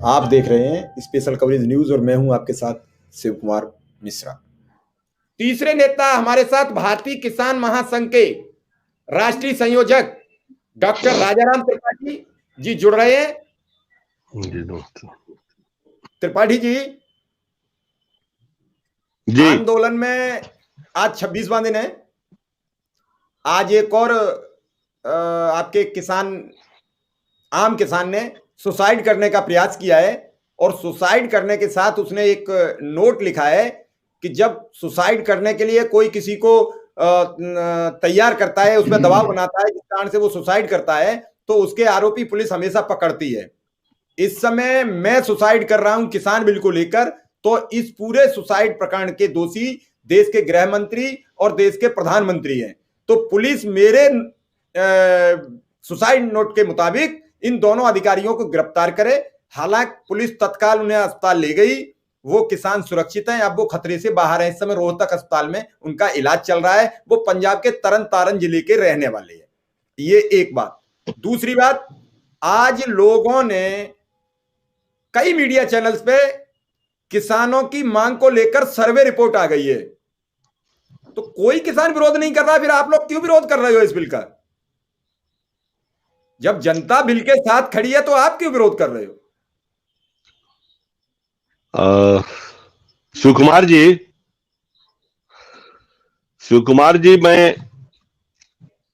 आप देख रहे हैं स्पेशल कवरेज न्यूज और मैं हूं आपके साथ शिव कुमार मिश्रा। तीसरे नेता हमारे साथ भारतीय किसान महासंघ के राष्ट्रीय संयोजक डॉक्टर राजाराम त्रिपाठी जी जुड़ रहे हैं। जी दोस्तों। त्रिपाठी जी, आंदोलन में आज 26वां दिन है। आज एक और आपके आम किसान ने सुसाइड करने का प्रयास किया है और सुसाइड करने के साथ उसने एक नोट लिखा है कि जब सुसाइड करने के लिए कोई किसी को तैयार करता है, उसमें दबाव बनाता है, जिस कारण से वो सुसाइड करता है, तो उसके आरोपी पुलिस हमेशा पकड़ती है। इस समय मैं सुसाइड कर रहा हूं किसान बिल को लेकर, तो इस पूरे सुसाइड प्रकरण के दोषी देश के गृह मंत्री और देश के प्रधानमंत्री हैं। तो पुलिस मेरे सुसाइड नोट के मुताबिक इन दोनों अधिकारियों को गिरफ्तार करे। हालांकि पुलिस तत्काल उन्हें अस्पताल ले गई, वो किसान सुरक्षित हैं, अब वो खतरे से बाहर हैं। इस समय रोहतक अस्पताल में उनका इलाज चल रहा है। वो पंजाब के तरन तारण जिले के रहने वाले हैं। ये एक बात। दूसरी बात, आज लोगों ने कई मीडिया चैनल्स पे किसानों की मांग को लेकर सर्वे रिपोर्ट आ गई है, तो कोई किसान विरोध नहीं कर रहा, फिर आप लोग क्यों विरोध कर रहे हो इस बिल का? जब जनता बिल के साथ खड़ी है तो आप क्यों विरोध कर रहे हो? शिव कुमार जी, मैं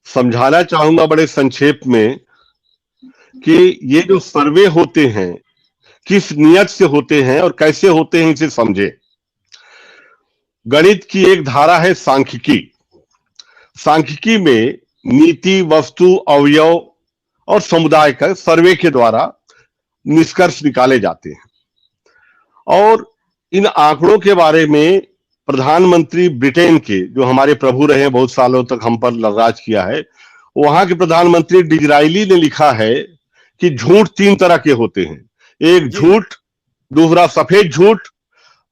समझाना चाहूंगा बड़े संक्षेप में कि ये जो सर्वे होते हैं किस नियत से होते हैं और कैसे होते हैं, इसे समझे। गणित की एक धारा है सांख्यिकी। सांख्यिकी में नीति, वस्तु, अवयव और समुदाय का सर्वे के द्वारा निष्कर्ष निकाले जाते हैं। और इन आंकड़ों के बारे में प्रधानमंत्री ब्रिटेन के, जो हमारे प्रभु रहे बहुत सालों तक हम पर राज किया है, वहां के प्रधानमंत्री डिजराइली ने लिखा है कि झूठ 3 तरह के होते हैं। एक झूठ, दूसरा सफेद झूठ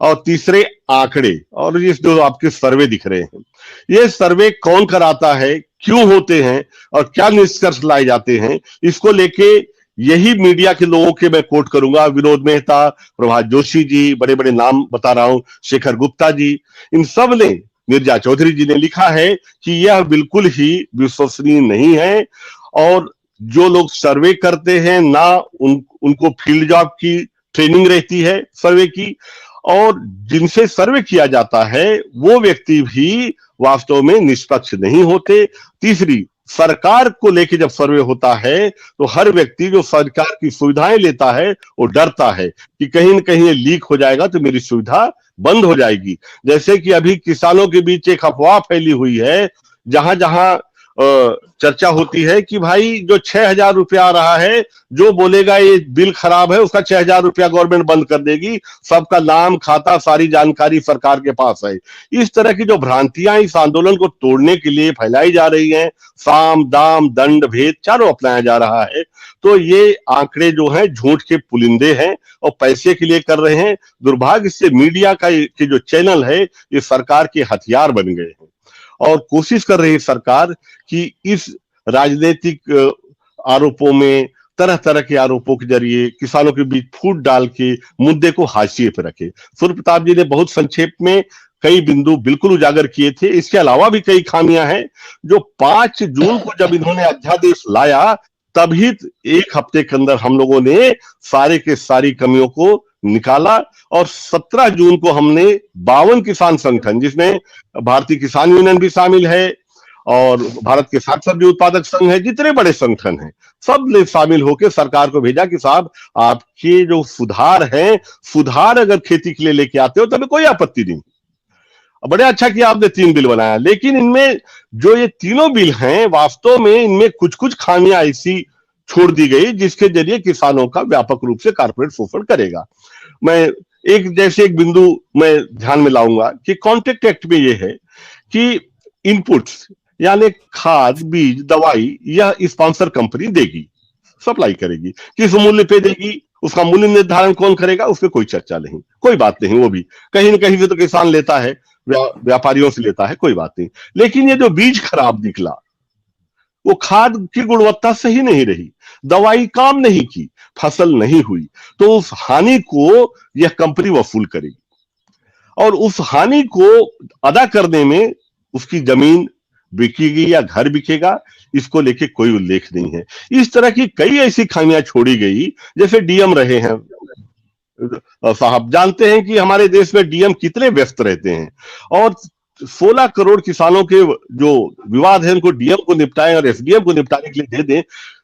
और तीसरे आंकड़े। और ये जो आपके सर्वे दिख रहे हैं, ये सर्वे कौन कराता है, क्यों होते हैं और क्या निष्कर्ष लाए जाते हैं, इसको लेके यही मीडिया के लोगों के मैं कोट करूंगा। विनोद मेहता, प्रभात जोशी जी, बड़े बड़े नाम बता रहा हूं, शेखर गुप्ता जी, इन सब ने, मिर्जा चौधरी जी ने लिखा है कि यह बिल्कुल ही विश्वसनीय नहीं है। और जो लोग सर्वे करते हैं ना, उनको फील्ड जॉब की ट्रेनिंग रहती है सर्वे की, और जिनसे सर्वे किया जाता है वो व्यक्ति भी वास्तव में निष्पक्ष नहीं होते। तीसरी, सरकार को लेके जब सर्वे होता है तो हर व्यक्ति जो सरकार की सुविधाएं लेता है वो डरता है कि कहीं न कहीं ये लीक हो जाएगा तो मेरी सुविधा बंद हो जाएगी। जैसे कि अभी किसानों के बीच एक अफवाह फैली हुई है, जहां जहां चर्चा होती है कि भाई जो 6,000 रुपया आ रहा है, जो बोलेगा ये बिल खराब है उसका 6,000 रुपया गवर्नमेंट बंद कर देगी, सबका नाम, खाता, सारी जानकारी सरकार के पास है। इस तरह की जो भ्रांतियां इस आंदोलन को तोड़ने के लिए फैलाई जा रही हैं, साम, दाम, दंड, भेद चारों अपनाया जा रहा है। तो ये आंकड़े जो हैं झूठ के पुलिंदे हैं और पैसे के लिए कर रहे हैं। दुर्भाग्य से मीडिया का के जो चैनल है ये सरकार के हथियार बन गए हैं और कोशिश कर रही है सरकार कि इस राजनीतिक आरोपों में, तरह तरह के आरोपों के जरिए किसानों के बीच फूट डाल के मुद्दे को हाशिए पर रखे। सूर्य प्रताप जी ने बहुत संक्षेप में कई बिंदु बिल्कुल उजागर किए थे। इसके अलावा भी कई खामियां हैं जो 5 जून को जब इन्होंने अध्यादेश लाया तभी 1 हफ्ते के अंदर हम लोगों ने सारे के सारी कमियों को निकाला। और 17 जून को हमने 52 किसान संगठन, जिसमें भारतीय किसान यूनियन भी शामिल है और भारत के साग सब्जी उत्पादक संघ है, जितने बड़े संगठन हैं, सब ने शामिल होकर सरकार को भेजा कि साहब आपके जो सुधार हैं, सुधार अगर खेती के लिए लेके आते हो तभी कोई आपत्ति नहीं। बड़े अच्छा किया आपने 3 बिल बनाया, लेकिन इनमें जो ये तीनों बिल हैं वास्तव में इनमें कुछ कुछ खामियां ऐसी छोड़ दी गई जिसके जरिए किसानों का व्यापक रूप से कारपोरेट शोषण करेगा। मैं एक बिंदु मैं ध्यान में लाऊंगा कि कॉन्ट्रैक्ट एक्ट में यह है कि इनपुट्स यानी खाद, बीज, दवाई यह स्पॉन्सर कंपनी देगी, सप्लाई करेगी। किस मूल्य पे देगी, उसका मूल्य निर्धारण कौन करेगा, उस पर कोई चर्चा नहीं, कोई बात नहीं। वो भी कहीं न कहीं से तो किसान लेता है, व्यापारियों से लेता है, कोई बात नहीं। लेकिन ये जो बीज खराब निकला वो खाद की गुणवत्ता सही नहीं रही, दवाई काम नहीं की, फसल नहीं हुई, तो उस हानि को यह कंपनी वसूल करेगी और उस हानि को अदा करने में उसकी जमीन बिकेगी या घर बिकेगा, इसको लेके कोई उल्लेख नहीं है। इस तरह की कई ऐसी खामियां छोड़ी गई। जैसे डीएम रहे हैं साहब, जानते हैं कि हमारे देश में डीएम कितने व्यस्त रहते हैं, और 16 करोड़ किसानों के जो विवाद है उनको डीएम को निपटाएं और एसडीएम को निपटाने के लिए दे दें।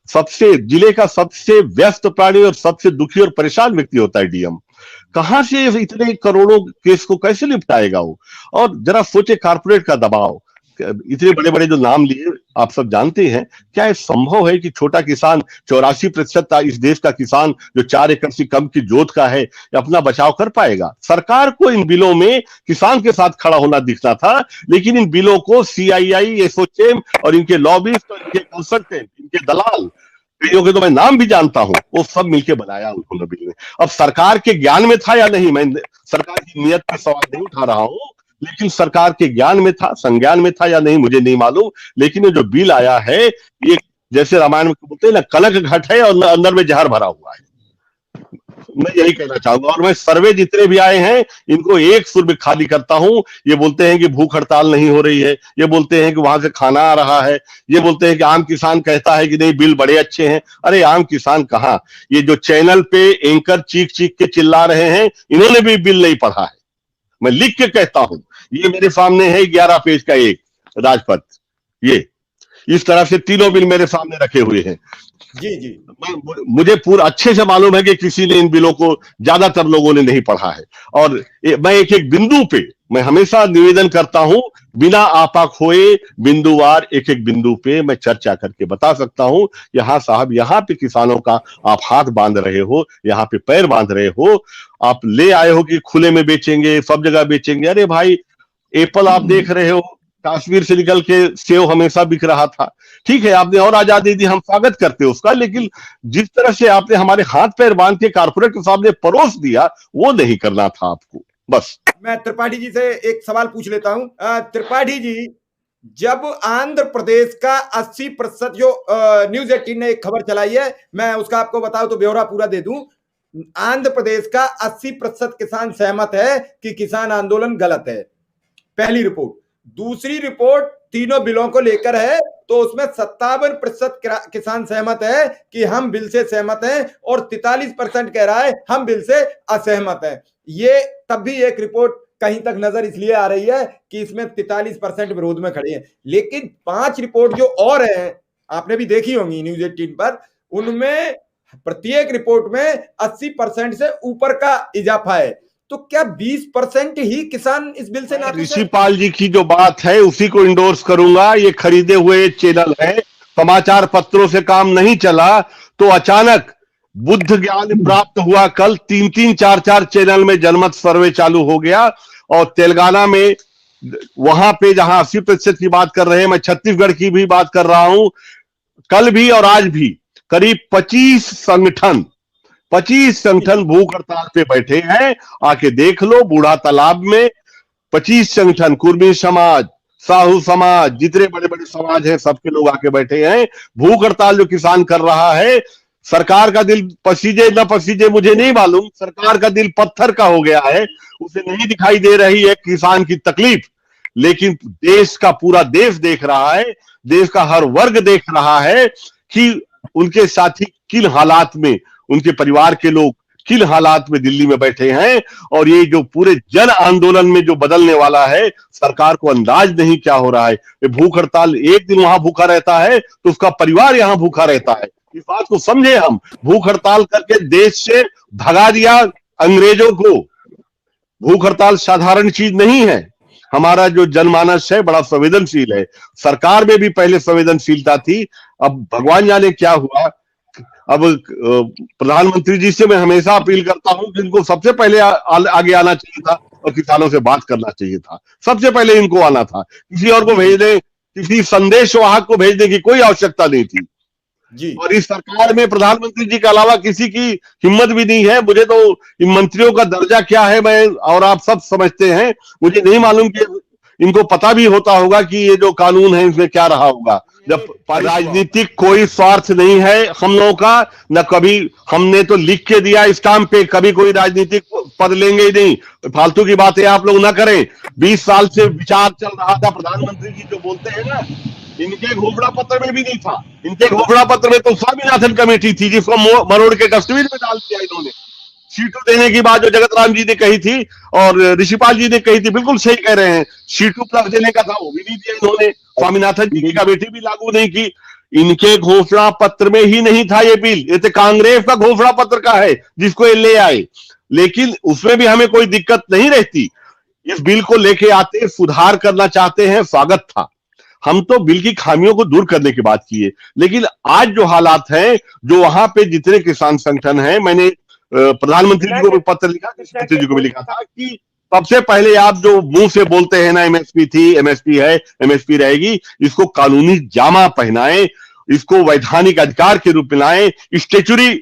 सबसे जिले का सबसे व्यस्त प्राणी और सबसे दुखी और परेशान व्यक्ति होता है डीएम। कहां से इतने करोड़ों केस को कैसे निपटाएगा वो? और जरा सोचे, कारपोरेट का दबाव, इतने बड़े बड़े जो नाम लिए आप सब जानते हैं, क्या ये संभव है कि छोटा किसान 84% इस देश का किसान जो 4 एकड़ से कम की जोत का है अपना बचाव कर पाएगा? सरकार को इन बिलों में किसान के साथ खड़ा होना दिखता था, लेकिन इन बिलों को सीआईआई, एसोचैम और इनके लॉबिस्ट और इनके कंसल्टेंट, इनके दलाल, कईयों के तो मैं नाम भी जानता हूं, वो सब मिलकर बनाया उन्होंने बिल में। अब सरकार के ज्ञान में था या नहीं, मैं सरकार की नियत का सवाल नहीं उठा रहा हूं, लेकिन सरकार के ज्ञान में था, संज्ञान में था या नहीं मुझे नहीं मालूम, लेकिन ये जो बिल आया है ये जैसे रामायण में बोलते हैं ना, कलंक घट है और अंदर में जहर भरा हुआ है। मैं यही कहना चाहूंगा, और मैं सर्वे जितने भी आए हैं इनको एक सुर में खाली करता हूं। ये बोलते हैं कि भूख हड़ताल नहीं हो रही है, ये बोलते हैं कि वहां से खाना आ रहा है, ये बोलते हैं कि आम किसान कहता है कि नहीं बिल बड़े अच्छे हैं। अरे आम किसान कहां, ये जो चैनल पे एंकर चीख चीख के चिल्ला रहे हैं इन्होंने भी बिल नहीं पढ़ा है। मैं लिख के कहता हूं, ये मेरे सामने है 11 पेज का एक राजपत्र, ये इस तरह से तीनों बिल मेरे सामने रखे हुए हैं। जी जी, मुझे पूरा अच्छे से मालूम है कि किसी ने इन बिलों को, ज्यादातर लोगों ने नहीं पढ़ा है। और मैं एक एक बिंदु पे, मैं हमेशा निवेदन करता हूं, बिना आपा खोए बिंदुवार एक एक बिंदु पे मैं चर्चा करके बता सकता हूं। यहां साहब, यहां पे किसानों का आप हाथ बांध रहे हो, यहां पे पैर बांध रहे हो, आप ले आए हो कि खुले में बेचेंगे, सब जगह बेचेंगे। अरे भाई, एप्पल आप देख रहे हो, कश्मीर से निकल के सेव हमेशा बिक रहा था। ठीक है, आपने और आजादी दी, हम स्वागत करते हैं उसका, लेकिन जिस तरह से आपने हमारे हाथ पैर बांध के कारपोरेट के सामने परोस दिया, वो नहीं करना था आपको। बस मैं त्रिपाठी जी से एक सवाल पूछ लेता हूं। त्रिपाठी जी, जब आंध्र प्रदेश का 80%, जो न्यूज 18 ने एक खबर चलाई है, मैं उसका आपको बताऊं तो ब्यौरा पूरा दे दूं। आंध्र प्रदेश का 80% किसान सहमत है कि किसान आंदोलन गलत है, पहली रिपोर्ट। दूसरी रिपोर्ट तीनों बिलों को लेकर है, तो उसमें 57% किसान सहमत है कि हम बिल से सहमत हैं, और 43% कह रहा है हम बिल से असहमत हैं। ये तब भी एक रिपोर्ट कहीं तक नजर इसलिए आ रही है कि इसमें 43% विरोध में खड़े हैं, लेकिन 5 रिपोर्ट जो और हैं, आपने भी देखी होंगी न्यूज 18 पर, उनमें प्रत्येक रिपोर्ट में 80% से ऊपर का इजाफा है। तो क्या 20% ही किसान इस बिल से नाखुश है? ऋषिपाल जी की जो बात है उसी को इंडोर्स करूंगा। ये खरीदे हुए चैनल है, समाचार पत्रों से काम नहीं चला तो अचानक बुद्ध ज्ञान प्राप्त हुआ। कल 3-3, 4-4 चैनल में जनमत सर्वे चालू हो गया, और तेलंगाना में, वहां पे जहां 80% की बात कर रहे हैं, मैं छत्तीसगढ़ की भी बात कर रहा हूं, कल भी और आज भी करीब 25 संगठन भूख हड़ताल पे बैठे हैं। आके देख लो, बूढ़ा तालाब में 25 संगठन, कुर्मी समाज, साहू समाज, जितने बड़े बड़े समाज हैं, सबके लोग आके बैठे हैं। भूख हड़ताल जो किसान कर रहा है, सरकार का दिल पसीजे न पसीजे मुझे नहीं मालूम, सरकार का दिल पत्थर का हो गया है, उसे नहीं दिखाई दे रही है किसान की तकलीफ, लेकिन देश का पूरा देश देख रहा है, देश का हर वर्ग देख रहा है कि उनके साथी किन हालात में, उनके परिवार के लोग किन हालात में दिल्ली में बैठे हैं। और ये जो पूरे जन आंदोलन में जो बदलने वाला है, सरकार को अंदाज नहीं क्या हो रहा है। ये भूख हड़ताल, एक दिन वहां भूखा रहता है तो उसका परिवार यहां भूखा रहता है। इस बात को समझे हम। भूख हड़ताल करके देश से भगा दिया अंग्रेजों को। भूख हड़ताल साधारण चीज नहीं है। हमारा जो जनमानस है बड़ा संवेदनशील है, सरकार में भी पहले संवेदनशीलता थी, अब भगवान जाने क्या हुआ। अब प्रधानमंत्री जी से मैं हमेशा अपील करता हूं कि इनको सबसे पहले आगे आना चाहिए था और किसानों से बात करना चाहिए था। सबसे पहले इनको आना था, किसी और को भेजने, किसी संदेशवाहक को भेजने की कोई आवश्यकता नहीं थी जी। और इस सरकार में प्रधानमंत्री जी के अलावा किसी की हिम्मत भी नहीं है। मुझे तो इन मंत्रियों का दर्जा क्या है, मैं और आप सब समझते हैं, मुझे नहीं मालूम कि इनको पता भी होता होगा कि ये जो कानून है इसमें क्या रहा होगा। जब राजनीतिक कोई स्वार्थ नहीं है हम लोगों का, न कभी हमने तो लिख के दिया स्टाम्प पे, कभी कोई राजनीतिक पद लेंगे ही नहीं। फालतू की बातें आप लोग ना करें। 20 साल से विचार चल रहा था, प्रधानमंत्री जी जो बोलते हैं ना, इनके घोषणा पत्र में भी नहीं था। इनके घोषणा पत्र में तो स्वामीनाथन कमेटी थी जिसको मरोड़ के डस्टबिन में डाल दिया इन्होंने। सीटू देने की बात जो जगत राम जी ने कही थी और ऋषिपाल जी ने कही थी, बिल्कुल सही कह रहे हैं। सीटू प्लस देने का था, वो भी नहीं दिया इन्होंने। स्वामीनाथन जी की कमेटी भी लागू नहीं की। इनके घोषणा पत्र में ही नहीं था ये बिल। ये तो कांग्रेस का घोषणा पत्र का है जिसको ये ले आए, लेकिन उसमें भी हमें कोई दिक्कत नहीं रहती। इस बिल को लेके आते, सुधार करना चाहते हैं, स्वागत था। हम तो बिल की खामियों को दूर करने की बात की है। लेकिन आज जो हालात हैं, जो वहां पे जितने किसान संगठन हैं, मैंने प्रधानमंत्री जी को भी पत्र लिखा, कृषि मंत्री जी को भी लिखा था कि सबसे पहले आप जो मुंह से बोलते हैं ना, एमएसपी थी, एमएसपी है, एमएसपी रहेगी, इसको कानूनी जामा पहनाएं, इसको वैधानिक अधिकार के रूप में लाएं, स्टेचुरी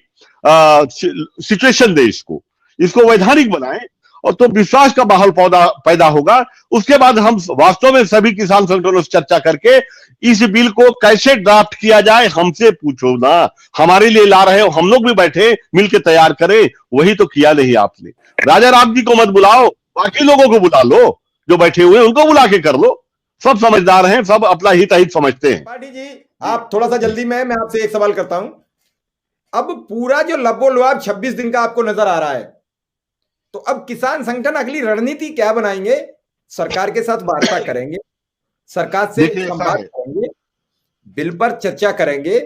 सिचुएशन दे इसको वैधानिक बनाएं, और तो विश्वास का माहौल पैदा होगा। उसके बाद हम वास्तव में सभी किसान संगठनों से चर्चा करके इस बिल को कैसे ड्राफ्ट किया जाए, हमसे पूछो ना। हमारे लिए ला रहे हो, हम लोग भी बैठे मिलकर तैयार करें, वही तो किया नहीं आपने। राजा राम जी को मत बुलाओ, बाकी लोगों को बुला लो, जो बैठे हुए उनको बुला के कर लो। सब समझदार हैं, सब अपना हित अहित समझते हैं। पाठी जी, आप थोड़ा सा जल्दी में, मैं आपसे एक सवाल करता हूं। अब पूरा जो लबो-लुआब 26 दिन का आपको नजर आ रहा है, तो अब किसान संगठन अगली रणनीति क्या बनाएंगे? सरकार के साथ वार्ता करेंगे, सरकार से संवाद करेंगे, बिल पर चर्चा करेंगे,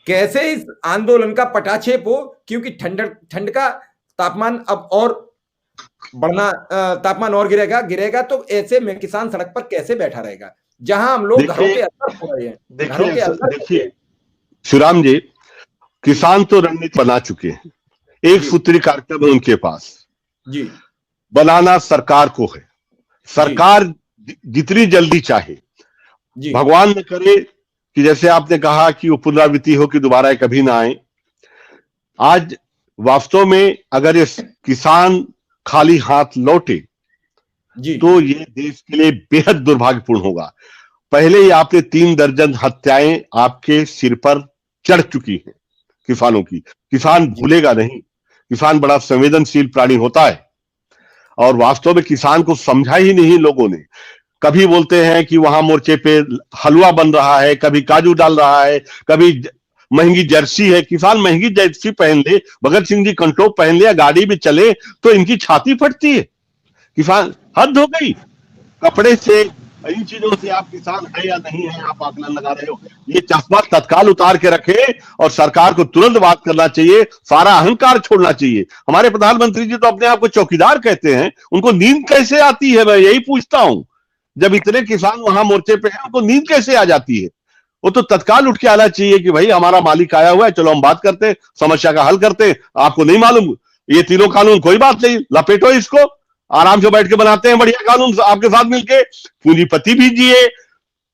कैसे इस आंदोलन का पटाक्षेप हो, क्योंकि ठंड का तापमान अब और बढ़ना, तापमान और गिरेगा तो ऐसे में किसान सड़क पर कैसे बैठा रहेगा, जहां हम लोग घरों के अंदर हो रहे हैं, घरों के अंदर। देखिए शिवराम जी, किसान तो रणनीति बना चुके हैं, एक सूत्री कार्यक्रम है उनके पास जी। बनाना सरकार को है। सरकार जितनी जल्दी चाहे, भगवान न करे कि जैसे आपने कहा कि वो पुनरावृत्ति हो कि दोबारा कभी ना आए। आज वास्तव में अगर ये किसान खाली हाथ लौटे तो ये देश के लिए बेहद दुर्भाग्यपूर्ण होगा। पहले ही आपने 3 दर्जन हत्याएं आपके सिर पर चढ़ चुकी हैं किसानों की। किसान भूलेगा नहीं, किसान बड़ा संवेदनशील प्राणी होता है, और वास्तव में किसान को समझा ही नहीं लोगों ने। कभी बोलते हैं कि वहां मोर्चे पे हलवा बन रहा है, कभी काजू डाल रहा है, कभी महंगी जर्सी है। किसान महंगी जर्सी पहन ले, भगत सिंह जी कंटोप पहन ले या गाड़ी में चले तो इनकी छाती फटती है। किसान हद हो गई। कपड़े से, इन चीजों से आप किसान है या नहीं है आप आकलन लगा रहे हो। ये चश्मा तत्काल उतार के रखे और सरकार को तुरंत बात करना चाहिए, सारा अहंकार छोड़ना चाहिए। हमारे प्रधानमंत्री जी तो अपने आप को चौकीदार कहते हैं, उनको नींद कैसे आती है, मैं यही पूछता हूं। जब इतने किसान वहां मोर्चे पे हैं, उनको नींद कैसे आ जाती है? वो तो तत्काल उठ के आना चाहिए कि भाई हमारा मालिक आया हुआ है, चलो हम बात करते हैं, समस्या का हल करते हैं। आपको नहीं मालूम ये तीनों कानून, कोई बात नहीं, लपेटो इसको, आराम से बैठ के बनाते हैं बढ़िया कानून आपके साथ मिलके। पूंजीपति भी जिए,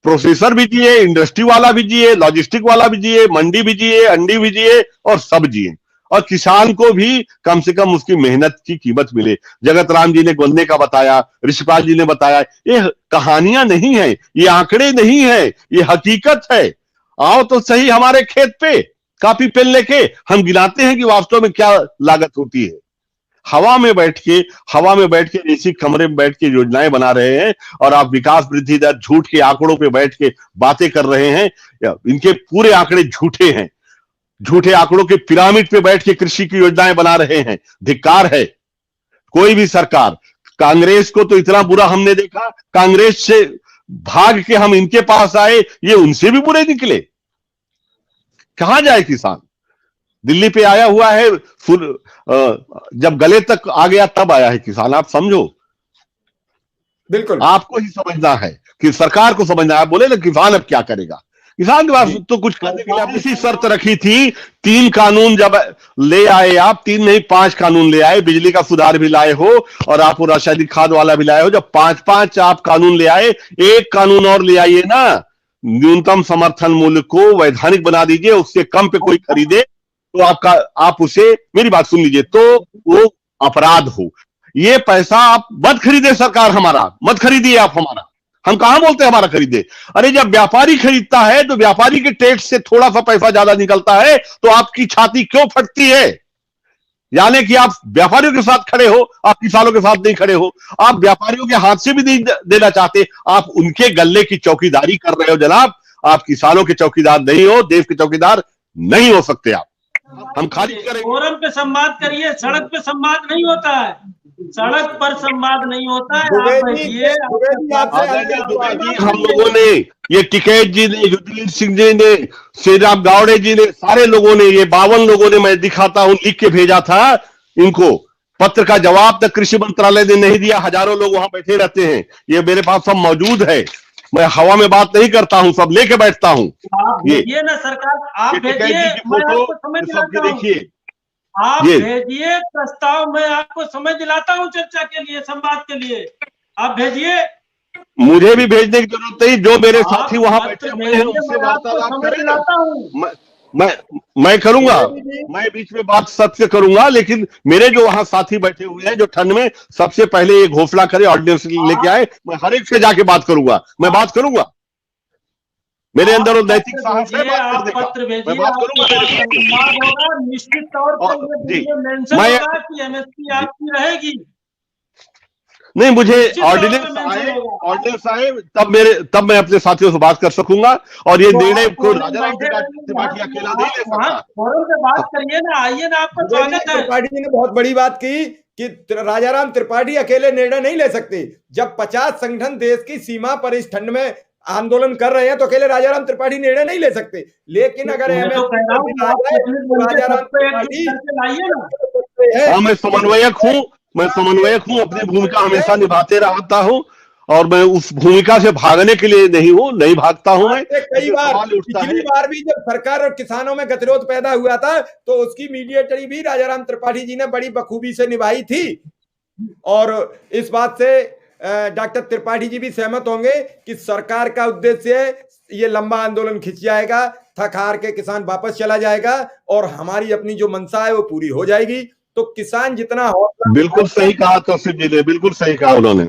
प्रोसेसर भी जिए, इंडस्ट्री वाला भी जिए, लॉजिस्टिक वाला भी जिए, मंडी भी जिए, अंडी भी जिए, और सब जिए, और किसान को भी कम से कम उसकी मेहनत की कीमत मिले। जगत राम जी ने गन्ने का बताया, ऋषिपाल जी ने बताया, ये कहानियां नहीं है, ये आंकड़े नहीं है, ये हकीकत है। आओ तो सही हमारे खेत पे, कापी पेन लेके हम गिनाते हैं कि वास्तव में क्या लागत होती है। हवा में बैठ के एसी कमरे में बैठ के योजनाएं बना रहे हैं, और आप विकास वृद्धि दर झूठ के आंकड़ों पे बैठ के बातें कर रहे हैं। इनके पूरे आंकड़े झूठे हैं, झूठे आंकड़ों के पिरामिड पे बैठ के कृषि की योजनाएं बना रहे हैं। धिक्कार है कोई भी सरकार। कांग्रेस को तो इतना बुरा हमने देखा, कांग्रेस से भाग के हम इनके पास आए, ये उनसे भी बुरे निकले। कहां जाए किसान? दिल्ली पे आया हुआ है, जब गले तक आ गया तब आया है किसान। आप समझो, बिल्कुल आपको ही समझना है कि सरकार को समझना है। बोले ना किसान अब क्या करेगा, किसान के पास तो कुछ करने के लिए इसी शर्त रखी थी। 3 कानून जब ले आए आप, 3 नहीं 5 कानून ले आए, बिजली का सुधार भी लाए हो और आप रासायनिक खाद वाला भी लाए हो। जब 5-5 आप कानून ले आए, एक कानून और ले आइए ना, न्यूनतम समर्थन मूल्य को वैधानिक बना दीजिए, उससे कम पे कोई खरीदे तो आप उसे, मेरी बात सुन लीजिए, तो वो अपराध हो। ये पैसा आप मत खरीदे, सरकार हमारा मत खरीदिए आप हमारा, हम कहां बोलते हैं हमारा खरीदे? अरे जब व्यापारी खरीदता है तो व्यापारी के टैक्स से थोड़ा सा पैसा ज्यादा निकलता है तो आपकी छाती क्यों फटती है? यानी कि आप व्यापारियों के साथ खड़े हो, आप किसानों के साथ नहीं खड़े हो। आप व्यापारियों के हाथ से भी नहीं देना चाहते, आप उनके गले की चौकीदारी कर रहे हो जनाब। आप किसानों के चौकीदार नहीं हो, देश के चौकीदार नहीं हो सकते आप। हम खारिज करेंगे। फोरम पे संवाद करिए, सड़क पे संवाद नहीं होता है, सड़क पर संवाद नहीं होता है। आप बैठिए, दुबे जी, हम लोगों ने, ये टिकैत जी ने, युद्धवीर सिंह जी ने, श्रीराम गावड़े जी ने, सारे लोगों ने, ये 52 लोगों ने, मैं दिखाता हूं, लिख के भेजा था इनको। पत्र का जवाब तक कृषि मंत्रालय ने नहीं दिया। हजारों लोग वहां बैठे रहते हैं, ये मेरे पास सब मौजूद है। मैं हवा में बात नहीं करता हूं, सब लेके बैठता हूं। ये ना सरकार, आप भेजिए, मैं आपको समय दिलाता हूं। देखिए, आप भेजिए प्रस्ताव, मैं आपको समय दिलाता हूं चर्चा के लिए, संवाद के लिए। आप भेजिए, मुझे भी भेजने की जरूरत नहीं। जो मेरे साथी वहां बैठे हुए हैं उनसे वार्तालाप करें, मैं करूंगा। मैं बीच में बात सत्य करूंगा, लेकिन मेरे जो वहां साथी बैठे हुए हैं जो ठंड में, सबसे पहले ये घोषणा करे, ऑर्डिनेंस लेके आए, मैं हर एक से जाके बात करूंगा। मैं बात करूंगा, मेरे अंदर वो नैतिक साहस है बात करने का। मैं बात करूंगा निश्चित तौर पर एमएसपी आपकी रहेगी। नहीं, मुझे ऑर्डिनेंस आए तब मैं अपने साथियों से बात कर सकूंगा। और ये निर्णय को राजाराम त्रिपाठी अकेला नहीं ले सकता। बात करिए ना, आइए ना, आपका स्वागत है। त्रिपाठी जी ने बहुत बड़ी बात की कि राजाराम त्रिपाठी अकेले निर्णय नहीं ले सकते। जब 50 संगठन देश की सीमा पर इस ठंड में आंदोलन कर रहे हैं तो अकेले राजाराम त्रिपाठी निर्णय नहीं ले सकते। लेकिन अगर राजाराम त्रिपाठी, मैं समन्वयक हूं, अपनी भूमिका हमेशा निभाते रहता हूं, और मैं उस भूमिका से भागने के लिए नहीं भागता हूं। मैं पिछली बार भी जब सरकार और किसानों में गतिरोध पैदा हुआ था तो उसकी मीडिएटरी भी राजाराम त्रिपाठी जी ने बड़ी बखूबी से निभाई थी। और इस बात से डॉक्टर त्रिपाठी जी भी सहमत होंगे कि सरकार का उद्देश्य है ये लंबा आंदोलन खिंच जाएगा, थक हार के किसान वापस चला जाएगा और हमारी अपनी जो मंशा है वो पूरी हो जाएगी। तो किसान जितना हौसला, बिल्कुल सही कहा तौसीफ जी ने, बिल्कुल सही कहा उन्होंने।